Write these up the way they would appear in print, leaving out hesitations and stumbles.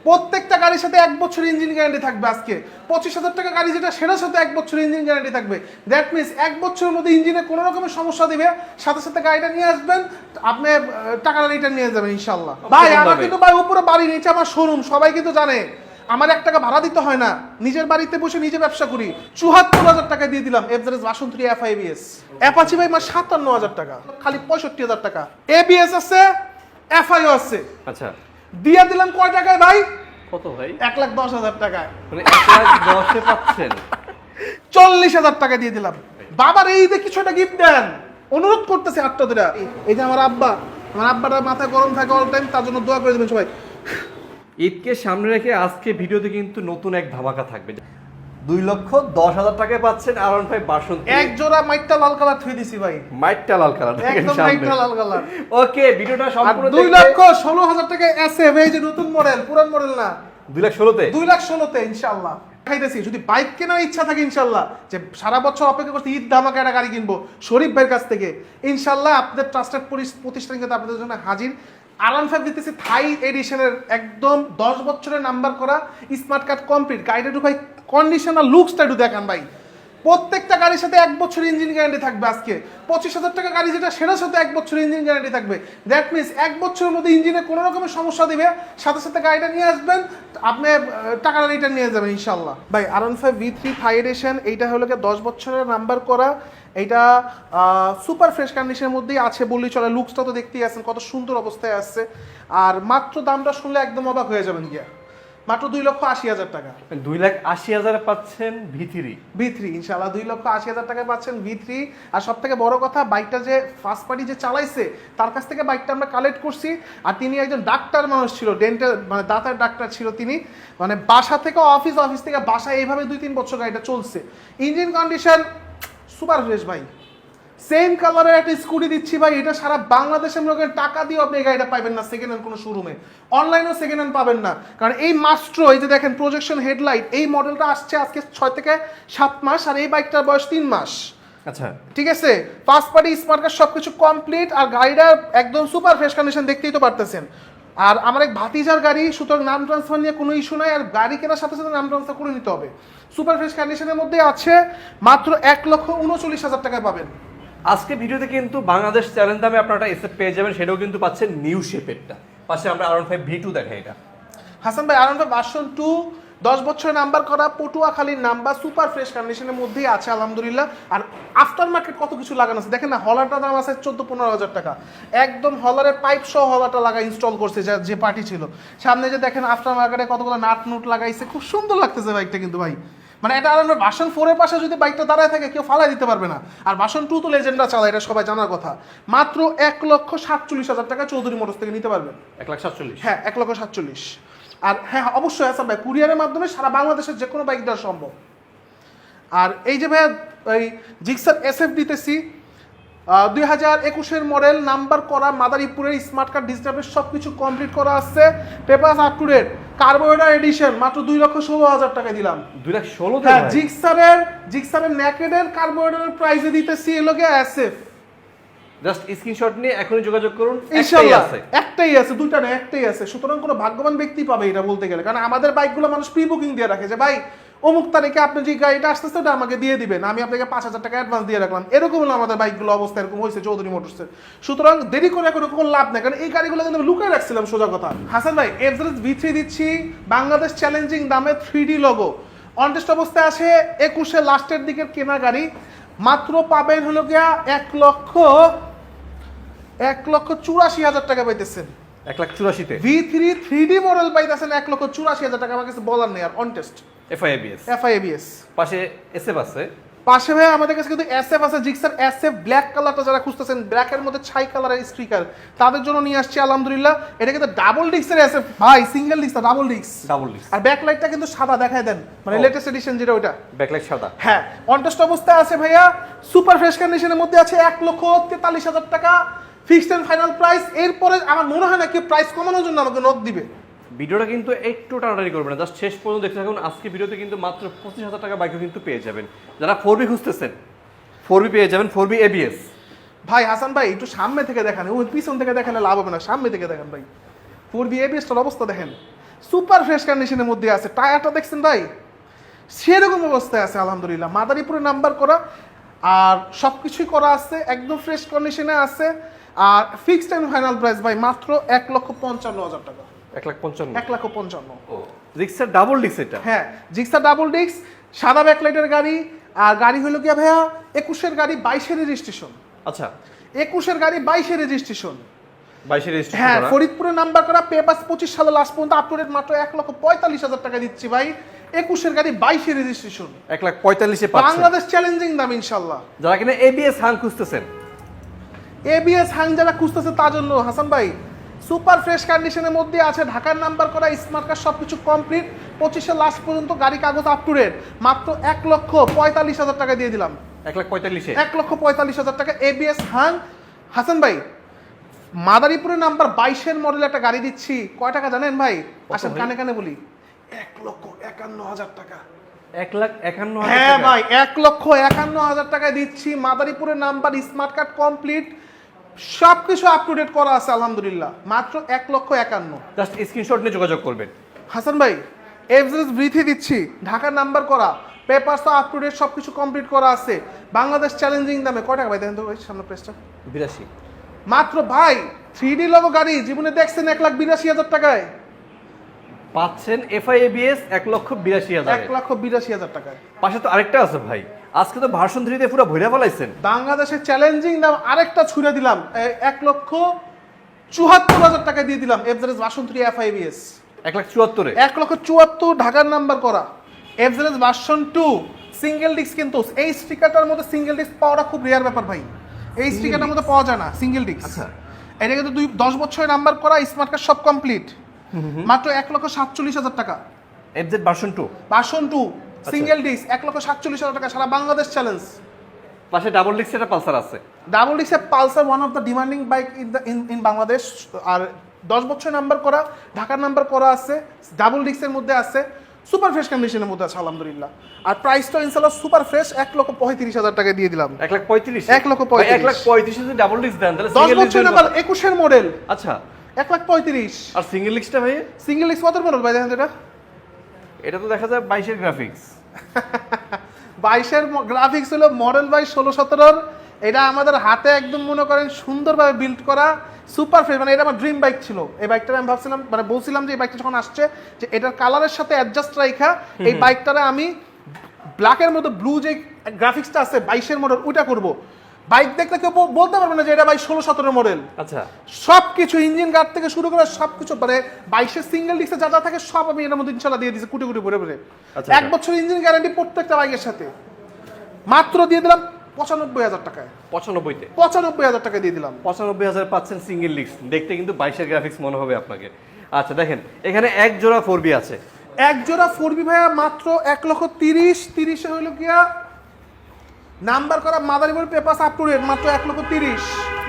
প্রত্যেকটা গাড়ির সাথে 1 বছর ইঞ্জিন গ্যারান্টি থাকবে। আজকে 25,000 টাকা গাড়ি যেটা সেটার সাথে 1 বছর ইঞ্জিন গ্যারান্টি থাকবে। দ্যাট মিনস 1 বছরের মধ্যে ইঞ্জিনে কোনো রকমের সমস্যা দিবে, সাথে সাথে গাড়িটা নিয়ে আসবেন, আপনি টাকাটা রিটার্ন নিয়ে যাবেন ইনশাল্লাহ। ভাই আমার কিন্তু ভাই উপরে বাড়ি নিচে আমার শোরুম, সবাই কিন্তু জানে আমার 1 টাকা ভাড়া দিতে হয় না, নিজের বাড়িতে বসে নিজে ব্যবসা করি। 74,000 টাকা দিয়ে দিলাম এফজেড ভার্সন 3 FIBS। অ্যাপাচি ভাই মাত্র 57,000 টাকা, খালি 65,000 টাকা। ABS আছে, FIO আছে। আচ্ছা, দিয়ে দিলাম কয় টাকায় ভাই? কত ভাই? 1,10,000 টাকায়। মানে 1,10,000 পাচ্ছেন? 40,000 টাকা দিয়ে দিলাম। বাবার এই যে কিছু একটা গিফট দেন, অনুরোধ করতেছে হাতটা ধরে। এই যে আমার আব্বাটা মাথায় গরম থাকে অল টাইম, তার জন্য দোয়া করে দেবেন সবাই। ঈদকে সামনে রেখে আজকে ভিডিওতে কিন্তু নতুন এক ধামাকা থাকবে। 2,10,000 টাকায় পাচ্ছেন R15 ভার্সন 3। এক জোড়া মাইটটা লাল কালার থুই দিছি ভাই, মাইটটা লাল কালার, একদম মাইটটা লাল কালার। ওকে, ভিডিওটা সম্পূর্ণ 2,16,000 টাকা SF, এই যে নতুন মডেল, পুরান মডেল না। 2,16,000 2,16,000 ইনশাআল্লাহ খাইতেছি। যদি বাইক কেনার ইচ্ছা থাকে ইনশাআল্লাহ, যে সারা বছর অপেক্ষা করতে ঈদ ধামাকা একটা গাড়ি কিনবো শরীফ ভাইয়ের কাছ থেকে, ইনশাআল্লাহ আপনাদের ট্রাস্টেড প্রতিষ্ঠান কিন্তু আপনাদের জন্য হাজির। R15 দিতেছি থাই এডিশনের, একদম 10 বছরের নাম্বার করা, স্মার্ট কার্ড কমপ্লিট। গাড়িটা একটু ভাই কন্ডিশন আর লুকসটা একটু দেখান ভাই। প্রত্যেকটা গাড়ির সাথে 1 বছর ইঞ্জিন গ্যারান্টি থাকবে। আজকে 25,000 টাকা গাড়ি যেটা সেটার সাথে 1 বছর ইঞ্জিন গ্যারান্টি থাকবে। দ্যাট মিনস 1 বছরের মধ্যে ইঞ্জিনে কোনো রকমের সমস্যা দিবে, সাথে সাথে গাড়িটা নিয়ে আসবেন, আপনি টাকাটা রিটার্ন নিয়ে যাবেন ইনশাল্লাহ। ভাই R15 V3 থাই এডিশন, এইটা হলো 10 বছরের নাম্বার করা। এইটা সুপার ফ্রেশ কন্ডিশনের মধ্যেই আছে বললেই চলে। লুকসটা তো দেখতেই আছেন কত সুন্দর অবস্থায় আসছে। আর মাত্র দামটা শুনলে একদম অবাক হয়ে যাবেন গিয়া, মাত্র 2,80,000 টাকা। 2,80,000 পাচ্ছেন V3 ইনশাআল্লাহ 2,80,000 টাকায় পাচ্ছেন V3। আর সব থেকে বড় কথা, বাইকটা যে ফার্স্ট পার্টি যে চালাইছে তার কাছ থেকে বাইকটা আমরা কালেক্ট করছি। আর তিনি একজন ডাক্তার মানুষ ছিল, ডেন্টাল মানে দাঁতের ডাক্তার ছিল তিনি। মানে বাসা থেকে অফিস, অফিস থেকে বাসা, এইভাবে 2-3 বছর গাড়িটা চলছে। ইঞ্জিন কন্ডিশন সুপার ফ্রেশ ভাই। সেম কালারের একটা স্কুটি দিচ্ছি ভাই, এটা সারা বাংলাদেশের লোকের টাকা দিয়ে আপনি এই গাড়িটা পাবেন না সেকেন্ড হ্যান্ড কোনো শোরুমে, অনলাইনেও সেকেন্ড হ্যান্ড পাবেন না। কারণ এই মাস্ট্র, এই যে দেখেন প্রজেকশন হেডলাইট, এই মডেলটা আসছে আজকে 6 থেকে 7 মাস, আর এই বাইকটার বয়স 3 মাস। আচ্ছা, ঠিক আছে, ফার্স্ট পার্টি স্মার্ট কার্ড সবকিছু কমপ্লিট, আর গাড়িটা একদম সুপার ফ্রেশ কন্ডিশন, দেখতেই তো পারতেছেন। আর আমার এক ভাতিজার গাড়ি, সুতরাং নাম ট্রান্সফার নিয়ে কোনো ইস্যু নাই। আর গাড়ি কেনার সাথে সাথে নাম ট্রান্সফার করে নিতে হবে। সুপার ফ্রেশ কন্ডিশনের মধ্যে আছে, মাত্র 1,39,000 টাকায় পাবেন। আজকে ভিডিওতে কিন্তু বাংলাদেশ চ্যালেঞ্জ দামে আপনারা SF পেয়ে যাবেন, সেটাও কিন্তু পাচ্ছেন নিউ শেপেরটা। পাশে আমরা R15 V2 দেখাই। এটা হাসান ভাই R15 ভার্সন 2 10 বছরের নাম্বার করা, পটুয়াখালীর নাম্বার, সুপার ফ্রেশ কন্ডিশনের মধ্যেই আছে আলহামদুলিল্লাহ। আর আফটার মার্কেট কত কিছু লাগানো আছে দেখেন না। হলারটার দাম আছে 14-15,000 টাকা, একদম হলারের পাইপ সহ হলারটা লাগা ইনস্টল করছে যে পার্টি ছিল। সামনে যে দেখেন আফটার মার্কেটে কতগুলো নাট নুট লাগাইছে, খুব সুন্দর লাগতেছে বাইকটা কিন্তু ভাই। মানে এটা আর ভার্সন 4 এর পাশে যদি বাইকটা দাঁড়ায় থাকে কেউ ফালাই দিতে পারবে না। আর ভার্সন 2 তো লেজেন্ডরা চালায়, এটা সবাই জানার কথা। মাত্র 1,47,000 টাকা চৌধুরী মোটরস থেকে নিতে পারবেন। 1,47,000? হ্যাঁ, 1,47,000। আর হ্যাঁ অবশ্যই হাসান ভাই, কুরিয়ারের মাধ্যমে সারা বাংলাদেশের যে কোনো বাইক দেওয়া সম্ভব। আর এই যে ভাইয়া এই জিক্সার SF দিতেছি, 2021-এর মডেল, নাম্বার করা, মাদারীপুরের স্মার্ট কার্ড ডিজিটাল সব কিছু কমপ্লিট করা আছে, papers up to date, carburettor edition, মাত্র 2,16,000 টাকা দিলাম। 2,16,000? হ্যাঁ, জিক্সারের নেকেডের কার্বোরেটরের প্রাইসে দিতেছি এলোকে SF। জাস্ট স্ক্রিনশট নিয়ে এখনই যোগাযোগ করুন, ইনশাআল্লাহ একটাই আছে, দুইটা না একটাই আছে। সুতরাং কোনো ভাগ্যবান ব্যক্তি পাবে এটা বলতে গেলে। কারণ আমাদের বাইকগুলো মানুষ প্রি বুকিং দিয়ে রাখে যে ভাই অমুক তারিখে আপনি যে গাড়িটা আসতেছে ওটা আমাকে দিয়ে দিবেন, আমি আপনাকে 5,000 টাকা অ্যাডভান্স দিয়ে রাখলাম। এরকম হলো আমাদের বাইকগুলো অবস্থা, এরকম হয়েছে চৌধুরী মোটরসের। সুতরাং দেরি করে কোনো লাভ নেই, কারণ এই গাড়িগুলো কিন্তু আমি লুকিয়ে রাখছিলাম সোজা কথা। হাসান ভাই এফজেড V3 দিচ্ছি বাংলাদেশ চ্যালেঞ্জিং দামে, 3D লোগো, অনটেস্ট অবস্থায় আছে, 21-এর লাস্টের দিকের কেনা গাড়ি। মাত্র পাবেন হলো গিয়া 1,84,000 টাকা পাইতেছেন। 1,84,000-তে V3 3D মডেল পাইতেছেন 1,84,000 টাকা। আমার কাছে বলার নেই আর, অনটেস্ট FIBS। পাশে SF আছে। পাশে ভাই আমাদের কাছে কিন্তু SF আছে, জিক্সার SF ব্ল্যাক কালারটা যারা খুঁজতেছেন, ব্ল্যাকের মধ্যে ছাই কালারের স্টিকার, তাদের জন্য নিয়ে আসছি আলহামদুলিল্লাহ। এটা কিন্তু ডাবল ডিস্কের SF ভাই, সিঙ্গেল ডিস্ক না, ডাবল ডিস্ক। আর ব্যাকলাইটটা কিন্তু সাদা দেখায় দেন, মানে লেটেস্ট এডিশন যেটা ওটা, ব্যাকলাইট সাদা। হ্যাঁ, অনটেস্ট অবস্থায় আছে ভাইয়া, সুপার ফ্রেশ কন্ডিশনের মধ্যে আছে, 1,43,000 টাকা ফিক্সড এন্ড ফাইনাল প্রাইস। এরপরে আমার মনে হয় না কি প্রাইস কমানোর জন্য আমাকে নক দিবে। ভিডিওটা কিন্তু একটু টানাটানি করবেন না, জাস্ট শেষ পর্যন্ত দেখতে থাকুন। আজকে ভিডিওতে কিন্তু মাত্র 25,000 টাকা বাইকও কিন্তু পেয়ে যাবেন। যারা 4B খুঁজতেছেন 4B পেয়ে যাবেন, 4B ABS। ভাই হাসান ভাই একটু সামনে থেকে দেখান, ওই পিছন থেকে দেখালে লাভ হবে না, সামনে থেকে দেখেন ভাই। 4B ABS টার অবস্থা দেখেন, সুপার ফ্রেশ কন্ডিশনের মধ্যে আছে। টায়ারটা দেখছেন ভাই, সেরকম অবস্থায় আছে আলহামদুলিল্লাহ। মাদারীপুরে নাম্বার করা, আর সব কিছুই করা আছে, একদম ফ্রেশ কন্ডিশনে আছে। আর ফিক্সড অ্যান্ড ফাইনাল প্রাইস ভাই মাত্র 1,55,000 টাকা। 1,55,000 1,55,000। ও জিক্সার ডাবল ডিস্ক এটা। হ্যাঁ, জিক্সার ডাবল ডিস্ক, সাদা ব্যাকলাইটের গাড়ি। আর গাড়ি হলো গিয়া ভাইয়া 21-এর গাড়ি 22-এর রেজিস্ট্রেশন। আচ্ছা 21-এর গাড়ি 22-এর রেজিস্ট্রেশন। 22 এর রেজিস্ট্রেশন হ্যাঁ, করা। ফরিদপুরে নাম্বার করা, পেপারস 25 সালে লাস্ট পর্যন্ত আপ টু ডেট মাত্র 1,45,000 টাকা দিচ্ছি ভাই। 21-এর গাড়ি 22-এর রেজিস্ট্রেশন, 1,45,000 এ পাচ্ছেন। বাংলাদেশ চ্যালেঞ্জিং দাম ইনশাআল্লাহ। যারা কিনা এবিএস হাং খুঁজতেছেন, এবিএস হ্যাং যারা খুঁজতেছে তার জন্য হাসান ভাই সুপার ফ্রেশ কন্ডিশনের মধ্যে আছে, ঢাকার নাম্বার করা, স্মার্ট কার্ড সবকিছু কমপ্লিট, 25-এর লাস্ট পর্যন্ত গাড়ি কাগজ আপ টু ডেট, মাত্র 1,45,000 টাকা দিয়ে দিলাম। 1,45,000 1,45,000 টাকা এবিএস হ্যাং। হাসান ভাই মাদারীপুরের নাম্বার 22-এর মডেল একটা গাড়ি দিচ্ছি, কয় টাকা জানেন ভাই? আসেন ভাই? কানে কানে বলি, 1,51,000 টাকা। 1,51,000 হ্যাঁ টাকা। ভাই 1,51,000 টাকায় দিচ্ছি। মাদারীপুরের নাম্বার, স্মার্ট কার্ড কমপ্লিট, সবকিছু আপ টু ডেট করা আছে আলহামদুলিল্লাহ, মাত্র 1,51,000। জাস্ট স্ক্রিনশট নিয়ে যোগাযোগ করবেন। হাসান ভাই এভারেজ ব্রিথি দিচ্ছি, ঢাকার নাম্বার করা, পেপারস তো আপ টু ডেট সবকিছু কমপ্লিট করা আছে, বাংলাদেশ চ্যালেঞ্জিং দামে। কয় টাকা ভাই দেখেন তো ভাই সামনে প্রেসটা? 82 মাত্র ভাই 3D লোগো গাড়ি জীবনে দেখছেন 1,82,000 টাকায় পাচ্ছেন। এফআই এবিএস 1,82,000 1,82,000 টাকায়। পাশে তো আরেকটা আছে ভাই, আজকে তো ভার্সন 3 তে পুরো ভইরা ফলাইছেন। বাংলাদেশের চ্যালেঞ্জিং দাম আরেকটা ছুড়ে দিলাম, 1,74,000 টাকা দিয়ে দিলাম। এফজেডএস ভার্সন 3 এফআইবিএস 1,74,000 এ 1,74,000 ঢাকার নাম্বার করা। এফজেডএস ভার্সন 2 সিঙ্গেল ডিস্ক, কিন্তু এই স্টিকারটার মধ্যে সিঙ্গেল ডিস্ক পাওয়াটা খুব রেয়ার ব্যাপার ভাই, এই স্টিকারটার মধ্যে পাওয়া যায় না সিঙ্গেল ডিস্ক। আচ্ছা এটা কিন্তু 10 বছরের নাম্বার করা, স্মার্ট কার্ড সব কমপ্লিট, মাত্র 1,47,000 টাকা। FZ version 2 version 2 single disc 1,47,000 টাকা, সারা বাংলাদেশ চ্যালেঞ্জ। পাশে ডাবল ডিস্ক একটা পালসার আছে। ডাবল ডিস্কের Pulsar one of the demanding bike in Bangladesh. আর 10 বছর নাম্বার করা, ঢাকার নাম্বার করা আছে, ডাবল ডিস্কের মধ্যে আছে, সুপার ফ্রেশ কন্ডিশনের মধ্যে আছে আলহামদুলিল্লাহ। আর প্রাইসটা ইনশাআল্লাহ সুপার ফ্রেশ 1,35,000 টাকা দিয়ে দিলাম। 1,35,000 1,35,000 যদি ডাবল ডিস্ক দেন তাহলে 10 সিঙ্গেল বছর নাম্বার 21-এর মডেল, আচ্ছা 1,35,000। আর সিঙ্গেল ডিস্কটা ভাই? সিঙ্গেল ডিস্ক কত মডেল ভাই দেখেন তো এটা? এটা তো দেখা যায় 22 এর গ্রাফিক্স। 22-এর গ্রাফিক্স হলো মডেল বাই 16-17। এটা আমাদের হাতে একদম মনে করেন সুন্দরভাবে বিল্ড করা সুপার ফ্রেশ, মানে এটা আমার ড্রিম বাইক ছিল। এই বাইকটা আমি ভাবছিলাম, মানে বলছিলাম যে এই বাইকটা যখন আসছে যে এটার কালারের সাথে অ্যাডজাস্ট রাখা এই বাইকটারে আমি ব্ল্যাকের মধ্যে ব্লু যে গ্রাফিক্সটা আছে 22-এর মডেল ওইটা করব। বাইক দেখলে কেউ বলতে পারবে না যে এটা ভাই 16-17 মডেল। আচ্ছা সব কিছু ইঞ্জিন গার্ড থেকে শুরু করে সব কিছু, মানে 22-এর সিঙ্গেল ডিস্কে যা যা থাকে সব আমি এর মধ্যে ইনশাআল্লাহ দিয়ে দিয়েছি কুটি কুটি ভরে ভরে। আচ্ছা, 1 বছর ইঞ্জিন গ্যারান্টি প্রত্যেকটা বাইকের সাথে, মাত্র দিয়ে দিলাম 95,000 টাকায়। 95 তে 95,000 টাকা দিয়ে দিলাম। 95,000 পাচ্ছেন সিঙ্গেল ডিস্ক, দেখতে কিন্তু 22 এর গ্রাফিক্স মনে হবে আপনাকে। আচ্ছা দেখেন এখানে এক জোড়া 4B আছে, এক জোড়া 4B ভাইয়া মাত্র 1,30,000 হইলো গিয়া নাম্বার করা, Madaripur papers up to date, মাত্র 1,30,000।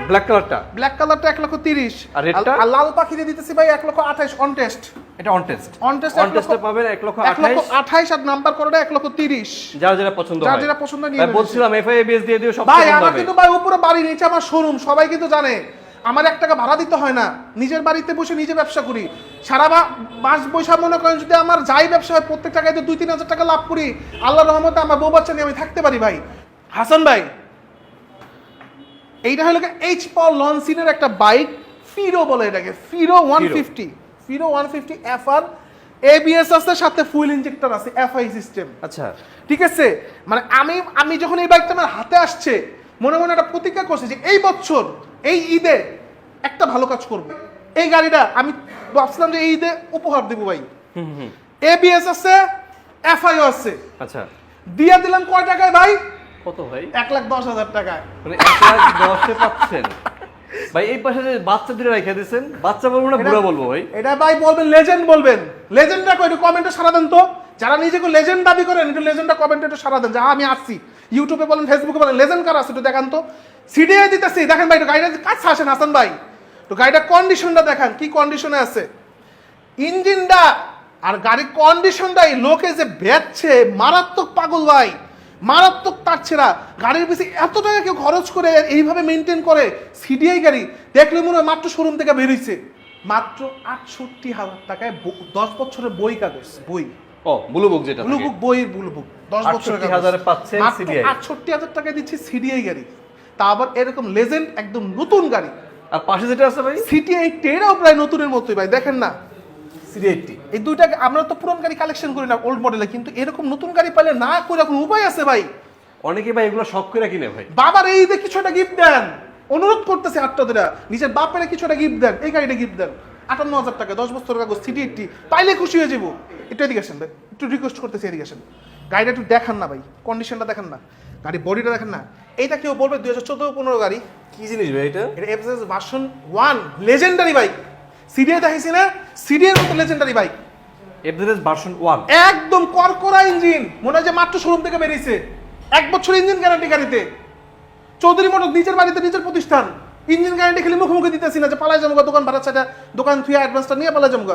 ব্ল্যাক কালারটা, ব্ল্যাক কালারটা 1,30,000। আর রেডটা? আর লাল পাখি দিয়ে দিতেছি ভাই 1,28,000 অন টেস্ট। এটা on test, on test on টেস্টে পাবেন 1,28,000। 1,28,000 আর নাম্বার করাটা 1,30,000। যার যেটা পছন্দ হয়, যার যেটা পছন্দ নিয়ে ভাই নেবেন। বলছিলাম এফআই এবিএস দিয়ে দিও সব ভাই পছন্দ আমার হবে। কিন্তু ভাই উপরে বাড়ি নিচে আমার শোরুম, সবাই কিন্তু জানে আমার 1 টাকা ভাড়া দিতে হয় না, নিজের বাড়িতে বসে নিজে ব্যবসা করি। সারা মাস বৈশাখ মনে করেন যদি আমার যাই ব্যবসা হয় প্রত্যেক টাকায় 2-3 হাজার টাকা লাভ করি, আল্লাহর রহমতে আমার বউ বাচ্চা নিয়ে আমি থাকতে পারি ভাই। হাসান ভাই এইটা হলো এইচ পল লনসিনের একটা বাইক, ফিরো বলে এটাকে, ফিরো 150, ফিরো 150 এফআর, এবিএস আছে, সাথে ফুয়েল ইনজেক্টর আছে, এফআই সিস্টেম। আচ্ছা ঠিক আছে, মানে আমি যখন এই বাইকটা আমার হাতে আসছে মনে মনে একটা প্রতিজ্ঞা করছি যে এই বছর এই ঈদে একটা ভালো কাজ করব। এই গাড়িটা আমি ভাবছিলাম যে এই ঈদে উপহার দেবো ভাই। এবিএস আছে, এফআই আছে, আচ্ছা দিয়ে দিলাম কয় টাকায় ভাই? কত ভাই? 1,10,000 টাকায়। মানে 1,10,000 এ পাচ্ছেন ভাই। এই পাশে যে বাচ্চা দুটো রেখে দিয়েছেন, বাচ্চা বলবো না বুড়া বলবো ভাই? এটা ভাই বলবেন লেজেন্ড, বলবেন লেজেন্ডটা কই, একটু কমেন্টে সারা দেন তো। যারা নিজেকে লেজেন্ড দাবি করেন একটু লেজেন্ডটা কমেন্টে একটু সারা দেন যে আমি আসছি। ইউটিউবে বলেন, ফেসবুকে বলেন, লেজেন্ড কার আছে একটু দেখান তো। সিডিআই দিতেছি, দেখেন ভাই একটু গাড়িটা কাছে আসেন হাসান ভাই, তো গাড়িটার কন্ডিশনটা দেখান কি কন্ডিশনে আছে, ইঞ্জিনটা আর গাড়ির কন্ডিশনটাই লোকে যে বেচছে মারাত্মক পাগল ভাই, মারাত্মক তার ছেঁড়া। গাড়ির পিছিয়ে এত টাকা কেউ খরচ করে এইভাবে মেনটেন করে, সিডিআই গাড়ি দেখলে মনে হয় মাত্র শোরুম থেকে বেরিয়েছে। মাত্র ৬৮,০০০ টাকায় 10 বছরের বই কাগজ বই ও ব্লু বুক যেটা ব্লু বুক বইয়ের ব্লু বুক 10 বছরের ৬৮,০০০ পাচ্ছেন সিডিআই। ৬৮,০০০ টাকায় দিচ্ছি সিডিআই গাড়ি, তা আবার এরকম লেজেন্ড একদম নতুন গাড়ি। আর পাশে যেটা আছে ভাই সিটি 80 এটাও প্রায় নতুনের মতোই ভাই, দেখেন না সিডি80। এই দুইটা আমরা তো পুরান গাড়ি কালেকশন করি না ওল্ড মডেলে, কিন্তু এরকম নতুন গাড়ি পাইলে না করে কোনো উপায় আছে ভাই? অনেকে ভাই এগুলো শখ করে কিনে ভাই। বাবার এই যে কিছুটা গিফট দেন, অনুরোধ করতেছে আটটা নিজের বাপের কিছুটা গিফট দেন, এই গাড়িটা গিফট দেন ৫৮,০০০ টাকা 10 বছর কাগজ সিটি 80 পাইলে খুশি হয়ে যাবো। একটু এদিকে আসেন ভাই, একটু রিকোয়েস্ট করতেছি এদিকে আসেন, গাড়িটা একটু দেখান না ভাই, কন্ডিশনটা দেখেন না, গাড়ি বডিটা দেখেন না। এইটা কেউ বলবে 2014-15 গাড়ি, কি জিনিস ভাই এটা? এটা FZ version 1 legendary bike. CDA দেখাইছি না, সিডিএ এর মতো লেজেন্ডারি বাইক, এফজেড ভার্সন 1 একদম করকরা ইঞ্জিন, মনে হয় যে মাত্র শোরুম থেকে বেরিয়েছে। 1 বছর ইঞ্জিন গ্যারান্টি গাড়িতে। চৌধুরী মোটর নিজের বাড়িতে নিজের প্রতিষ্ঠান, ইঞ্জিন গ্যারান্টি খেলে মুখোমুখি দিতেছি না যে পালাই যাবো দোকান ভাড়া ছাড়া, দোকান থুয়ে অ্যাডভান্সটা নিয়ে পালাই যাবো,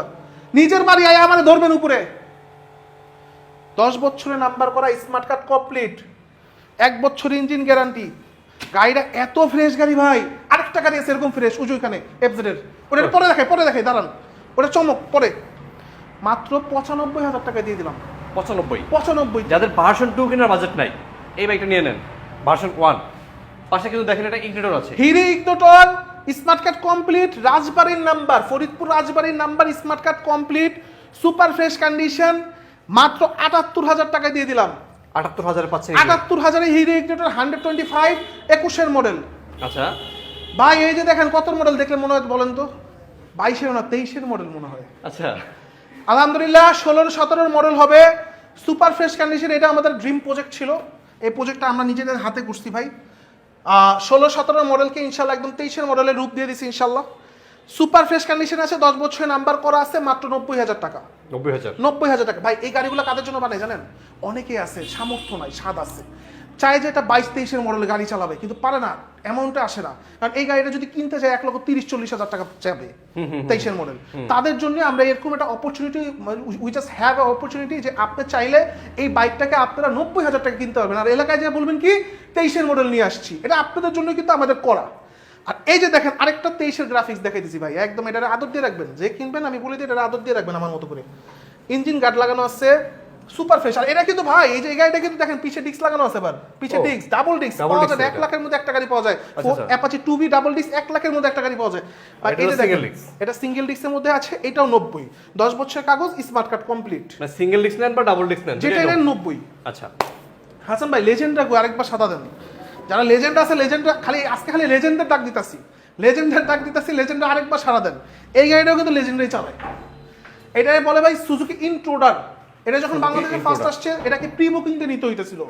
নিজের বাড়ি আয় আমার ধরবেন উপরে। 10 বছরে নাম্বার করা স্মার্ট কার্ড কমপ্লিট, 1 বছর ইঞ্জিন গ্যারান্টি। গাড়িটা এত ফ্রেশ গাড়ি ভাই, আরেকটা গাড়ি আছে এরকম ফ্রেশ ওই ওখানে এফজেড এর, ওটা পরে দেখাই দাঁড়ান, ওটা চমক পরে। মাত্র ৯৫,০০০ টাকা দিয়ে দিলাম। 95 যাদের ভার্সন 2 কেনার বাজেট নাই এই বাইকটা নিয়ে নেন, ভার্সন 1। পাশে কিন্তু দেখেন এটা ইগনিটর আছে, hero ignitor smart card complete, রাজবাড়ির নাম্বার, ফরিদপুর রাজবাড়ির number, smart card complete, super fresh condition, মাত্র ৭৮,০০০ টাকা দিয়ে দিলাম। ৭৮,০০০ পাচ্ছেন। ৭৮,০০০ হিরো ইগনিটর 125 21-এর মডেল। আচ্ছা ভাই এই যে দেখেন কত মডেল দেখলে মনে হয় বলেন তো? 22-এর না 23-এর মডেল মনে হয়। আচ্ছা আলহামদুলিল্লাহ 16-17-এর মডেল হবে, সুপার ফ্রেশ কন্ডিশন। এটা আমাদের ড্রিম প্রজেক্ট ছিল, এই প্রজেক্টটা আমরা নিজেদের হাতে করছি ভাই। 16-17-এর মডেলকে ইনশাল্লাহ একদম 23-এর মডেলের রূপ দিয়ে দিছি ইনশাল্লাহ। সুপার ফ্রেশ কন্ডিশন আছে, 10 বছরের নাম্বার করা আছে, মাত্র 90,০০০ টাকা। 90,০০০ টাকা ভাই। এই গাড়িগুলো কাদের জন্য বানায় জানেন? অনেকেই আছে সামর্থ্য নাই, স্বাদ আছে, চায় যে এটা 22-23-এর মডেলের গাড়ি চালাবে, কিন্তু পারে না, অ্যামাউন্টে আসে না। কারণ এই গাড়িটা যদি কিনতে যায় ১,৩০,০০০-৪০,০০০ টাকা যাবে 23-এর মডেল। তাদের জন্য আমরা এরকম একটা opportunity, we just have a opportunity যে আপনি চাইলে এই বাইকটাকে আপনারা 90,০০০ টাকা কিনতে পারবেন, আর এলাকায় যে বলবেন কি 23-এর মডেল নিয়ে আসছি, এটা আপনাদের জন্য কিন্তু আমাদের করা। আর এই যে দেখেন আরেকটা 23-এর গ্রাফিক্স দেখাই দিছি ভাই, একদম এটা আদর দিয়ে রাখবেন, যে কিনবেন আমি বলে দিই এটা আদর দিয়ে রাখবেন আমার মতো করে। ইঞ্জিন গার্ড লাগানো আছে, সুপার ফ্রেশ। আর এটা কিন্তু ভাই এই যে গাড়িটা কিন্তু দেখেন পিছে ডিস্ক লাগানো আছে, আবার পিছে ডিস্ক ডাবল ডিস্ক পাওয়া যায় 1 লাখের মধ্যে একটা গাড়ি পাওয়া যায়। অ্যাপাচি 2B ডাবল ডিস্ক 1 লাখের মধ্যে একটা গাড়ি পাওয়া যায়। আর এটা দেখেন এটা সিঙ্গেল ডিস্কের মধ্যে আছে, এটাও 90, 10 বছরের কাগজ, স্মার্ট কার্ড কমপ্লিট। মানে সিঙ্গেল ডিস্ক নেন বা ডাবল ডিস্ক নেন যেটা এর 90। আচ্ছা হাসান ভাই লেজেন্ডরা আরেকবার সাদা দেন, যারা লেজেন্ড আছে লেজেন্ডরা খালি লেজেন্ডের ডাক দিতাছি, লেজেন্ডরা আরেকবার সারা দেন। এই গাড়িটাও কিন্তু লেজেন্ডাই চালায়। এটাই বলে ভাই সুজুকি ইন্ট্রোডার। এটা যখন বাংলাদেশে ফার্স্ট আসছে এটাকে প্রি বুকিং দিয়ে নিতে হইতেছিল,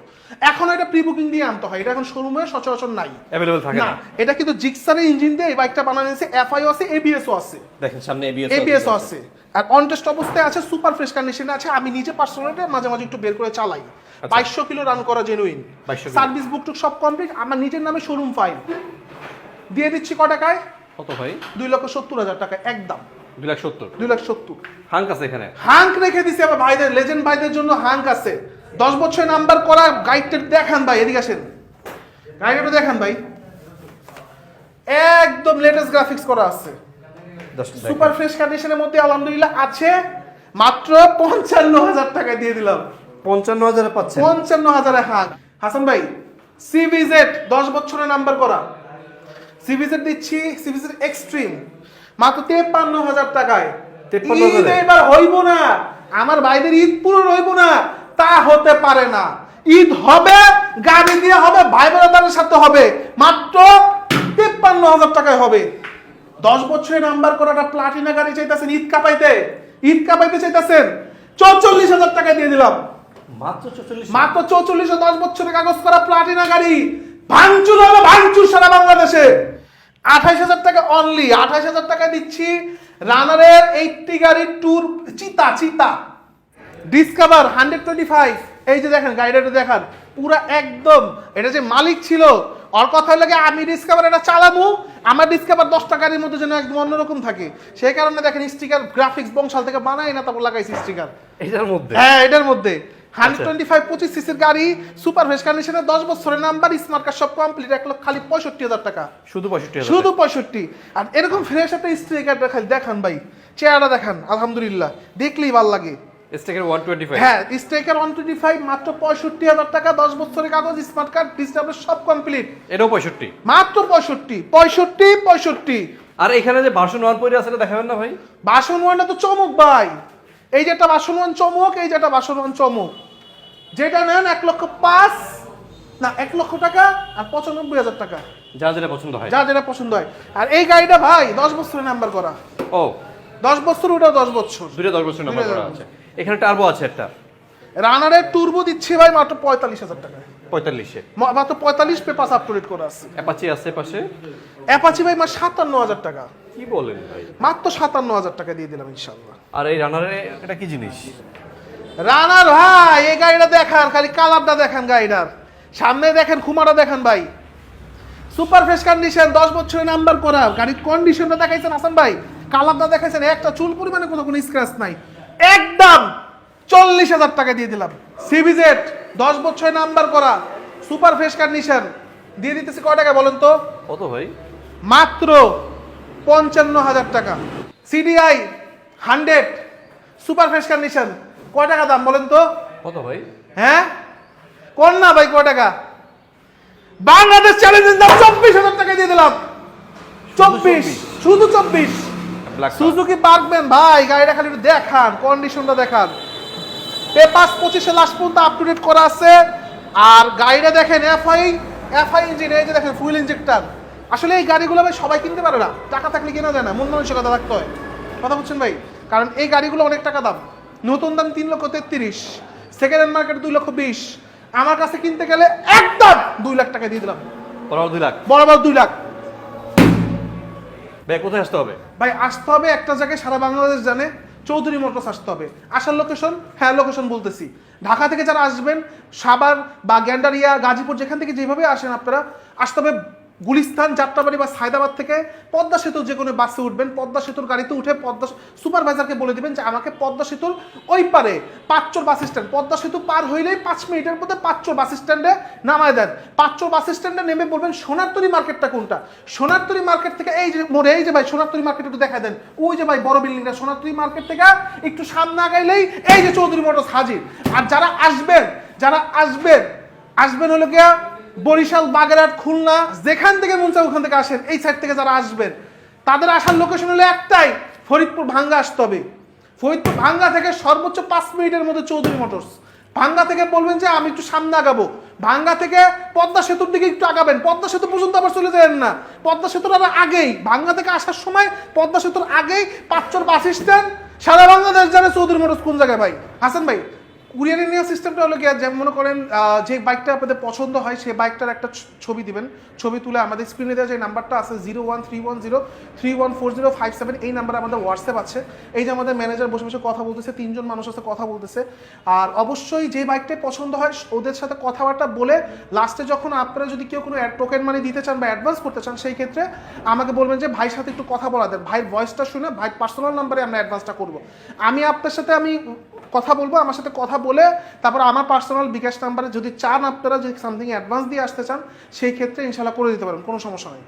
এখন এটা প্রি বুকিং দিয়ে আনতে হয়, এটা এখন শোরুমে সচরাচর নাই, अवेलेबल থাকে না। এটা কিন্তু জিক্সারের ইঞ্জিন দিয়ে এই বাইকটা বানানো হয়েছে, এফআইও আছে, এবিএসও আছে, দেখেন সামনে এবিএসও আছে, আর অন টেস্ট অবস্থায় আছে, সুপার ফ্রেশ কন্ডিশনে আছে। আমি নিজে পার্সোনালি মাঝে মাঝে একটু বের করে চালাই, 2200 কিলো রান করা জেনুইন, সার্ভিস বুক টুক সব কমপ্লিট, আমার নিজের নামে শোরুম ফাইল দিয়ে দিচ্ছি। ক টাকায়? কত ভাই? 2,70,000 টাকা একদম। 2,70,000 হাঙ্ক আছে এখানে, হাঙ্ক রেখে দিছি আমার ভাইদের, লেজেন্ড ভাইদের জন্য হাঙ্ক আছে। 10 বছরের নাম্বার করা গাইডটা দেখান ভাই, এদিকে আসেন, গাইডটা দেখান ভাই, একদম লেটেস্ট গ্রাফিক্স করা আছে, সুপার ফ্রেশ কন্ডিশনের মধ্যে আলহামদুলিল্লাহ আছে। মাত্র 55,000 টাকা দিয়ে দিলাম। 55,000 পাচ্ছেন? 55,000 হাঙ্ক। হাসান ভাই সিভিজেড 10 বছরের নাম্বার করা সিভিজেড দিচ্ছি, সিভিজেড এক্সট্রিম মাত্র 53,000 টাকায়। ঈদ এবার হইব না, আমার ভাইদের ঈদ পুরো হইব না তা হতে পারে না। ঈদ হবে, গাড়ি দিয়ে হবে, ভাই বোনদের সাথে হবে, মাত্র 53,000 টাকায় হবে। 10 বছরের নাম্বার করাটা প্লাটিনা গাড়ি চাইতেছেন, ঈদ কাপাইতে চাইতেছেন, 44,000 টাকা দিয়ে দিলাম। মাত্র 44, 10 বছরের কাগজ করা প্লাটিনা গাড়ি, ভাঙচুর হবে, ভাঙচুর সারা বাংলাদেশে। 28,000 টাকা অনলি, 28,000 টাকা দিচ্ছি রানারের 80 গাড়ির ট্যুর, চিতা ডিসকভার 125। এই যে দেখেন গাড়িটা দেখান, পুরা একদম, এটা যে মালিক ছিল ওর কথা লাগে আমি ডিসকভার এটা চালাবো, আমার ডিসকভার 10টা গাড়ির মধ্যে যেন একদম অন্যরকম থাকে, সেই কারণে দেখেন স্টিকার গ্রাফিক্স বংশাল থেকে বানাই না, তারপর লাগাইছি স্টিকার এটার মধ্যে। হ্যাঁ এটার মধ্যে 125 25 সিসির গাড়ি সুপার ফ্রেশ কন্ডিশনে 10 বছরের নাম্বার স্মার্ট কার্ড সব কমপ্লিট 1 লক্ষ খালি 65,000 টাকা শুধু 65,000 শুধু 65। আর এরকম ফ্রেশ একটা স্ট্রাইকারটা খালি দেখান ভাই, চেহারা দেখান, আলহামদুলিল্লাহ দেখলেই ভালো লাগে। স্টেকের 125 হ্যাঁ স্ট্রাইকার 125 মাত্র 65,000 টাকা, 10 বছরের কাগজ স্মার্ট কার্ড ডিজিটাল সব কমপ্লিট, এটাও 65 মাত্র 65। আর এখানে যে ভার্সন 1 পরে আছে এটা দেখাবেন না ভাই? বাসন ওয়ানটা তো চমক ভাই, এই যেটা বাসন ওয়ান চমক, এই যেটা বাসন ওয়ান চমক, যেটা নেন 1 লক্ষ 5 না 1 লক্ষ টাকা আর 95,000 টাকা, যা যেটা পছন্দ হয়, যা যেটা পছন্দ হয়। আর এই গাড়িটা ভাই 10 বছরের নাম্বার করা, ও 10 বছর, ওটাও 10 বছর, দুটো 10 বছর নাম্বার করা আছে। এখানে টার্বো আছে একটা রানারের টুরবো দিচ্ছে ভাই মাত্র 45,000 টাকা, 45 এ, মাত্র 45 পেপার আপ টু ডেট করা আছে। অ্যাপাচি আছে পাশে, অ্যাপাচি ভাই মাত্র 57,000 টাকা, কি বলেন ভাই? মাত্র 57,000 টাকা দিয়ে দিলাম ইনশাআল্লাহ। আর এই রানারে এটা কি জিনিস? রানার ভাই এই গাড়িটা দেখান, খালি কালারটা দেখান, গাড়িটার সামনে দেখেন, খুমাটা দেখেন ভাই, সুপার ফ্রেশ কন্ডিশন, 10 বছরের নাম্বার করা, গাড়ির কন্ডিশনটা দেখাইছেন হাসান ভাই, কালারটা দেখাইছেন, একটা চুল পরিমাণে কোনো স্ক্র্যাচ নাই, একদম 40,000 টাকা দিয়ে দিলাম। সিবিজেড 10 বছরের নাম্বার করা সুপার ফ্রেশ কন্ডিশন দিয়ে দিতেছি কয় টাকা বলেন তো? কত ভাই? মাত্র 55,000 টাকা। সিডিআই 100 সুপার ফ্রেশ কন্ডিশন কয় টাকা দাম বলেন তো? কত ভাই? হ্যাঁ কোন না ভাই কয় টাকা? বাংলাদেশ চ্যালেঞ্জের দাম 24,000 টাকা দিয়ে দিলাম। 24, শুধু 24। সুজুকি বার্গম্যান ভাই গাড়িটা খালি একটু দেখান, কন্ডিশনটা দেখান, পেপার 25 লাস্ট পর্যন্ত আপ টু ডেট করা আছে। আর গাড়িটা দেখেন এফআই ইঞ্জিন, এই যে দেখেন ফুয়েল ইনজেক্টর। আসলে এই গাড়িগুলো ভাই সবাই কিনতে পারে না, টাকা থাকলে কেনা যায় না, মন মানসিকতা থাকতে হয়, কথা বুঝছেন ভাই? কারণ এই গাড়িগুলো অনেক টাকা দাম, নতুন দাম 3,33,000, সেকেন্ড হ্যান্ড মার্কেট 2,20,000, আমার কাছে কিনতে গেলে একদম 2 লাখ টাকা দিয়ে দিলাম, বরাবর 2 লাখ, বরাবর 2 লাখ। ভাই কোথায় আসতে হবে? ভাই আসতে হবে একটা জায়গায়, সারা বাংলাদেশ জানে, চৌধুরী মোটরস আসতে হবে। আসার লোকেশন, হ্যাঁ লোকেশন বলতেছি, ঢাকা থেকে যারা আসবেন, সাভার বা গ্যান্ডারিয়া, গাজীপুর, যেখান থেকে যেভাবে আসেন আপনারা, আসতে হবে গুলিস্তান, যাত্রাবাড়ি বা সায়দাবাদ থেকে পদ্মা সেতু যে কোনো বাসে উঠবেন, পদ্মা সেতুর গাড়িতে উঠে পদ্মা সুপারভাইজারকে বলে দিবেন যে আমাকে পদ্মা সেতুর ওই পারে পাঁচচর বাস স্ট্যান্ড, পদ্মা সেতু পার হইলেই 5 মিনিটের মধ্যে পাঁচচর বাস স্ট্যান্ডে নামায় দেন। পাঁচচর বাস স্ট্যান্ডে নেমে বলবেন সোনারতরী মার্কেটটা কোনটা, সোনারতরী মার্কেট থেকে এই যে মোড়ে, এই যে ভাই সোনারতরী মার্কেট একটু দেখা দেন, ওই যে ভাই বড় বিল্ডিংটা, সোনারতরী মার্কেট থেকে একটু সামনে আগাইলেই এই যে চৌধুরী মোটরস হাজির। আর যারা আসবেন হলো গিয়া বরিশাল, বাগেরহাট, খুলনা, যেখান থেকে মন চায় ওখান থেকে আসেন, এই সাইড থেকে যারা আসবেন তাদের আসার লোকেশন হলো একটাই, ফরিদপুর ভাঙ্গা আসতে হবে। ফরিদপুর ভাঙ্গা থেকে সর্বোচ্চ 5 মিনিটের মধ্যে চৌধুরী মোটরস। ভাঙ্গা থেকে বলবেন যে আমি একটু সামনে আগাবো, ভাঙ্গা থেকে পদ্মা সেতুর দিকে একটু আগাবেন, পদ্মা সেতু পর্যন্ত আবার চলে যাবেন না, পদ্মা সেতুর আবার আগেই, ভাঙ্গা থেকে আসার সময় পদ্মা সেতুর আগেই পাঁচচর বাস স্ট্যান্ড। সারা বাংলাদেশ জানে চৌধুরী মোটরস কোন জায়গায় ভাই। হাসান ভাই কুরিয়ারে নেওয়ার সিস্টেমটা হলো কি, যেমন মনে করেন যে বাইকটা আপনাদের পছন্দ হয় সেই বাইকটার একটা ছবি দিবেন, ছবি তুলে আমাদের স্ক্রিনে দেওয়া যে নাম্বারটা আছে 013103140557, এই নাম্বারে আমাদের হোয়াটসঅ্যাপ আছে। এই যে আমাদের ম্যানেজার বসে বসে কথা বলতেছে, 3 জন মানুষ আছে কথা বলতেছে। আর অবশ্যই যে বাইকটাই পছন্দ হয় ওদের সাথে কথাবার্তা বলে লাস্টে যখন আপনারা যদি কেউ কোনো টোকেন মানি দিতে চান বা অ্যাডভান্স করতে চান, সেই ক্ষেত্রে আমাকে বলবেন যে ভাইয়ের সাথে একটু কথা বলা দেন, ভাইয়ের ভয়েসটা শুনে ভাই পার্সোনাল নাম্বারে আমরা অ্যাডভান্সটা করবো। আমি আপনার সাথে কথা বলবো, আমার সাথে কথা বলে তারপর আমার পার্সোনাল বিকাশ নাম্বারে যদি চান আপনারা যদি সামথিং অ্যাডভান্স দিয়ে আসতে চান, সেই ক্ষেত্রে ইনশাল্লাহ করে দিতে পারেন, কোনো সমস্যা নেই।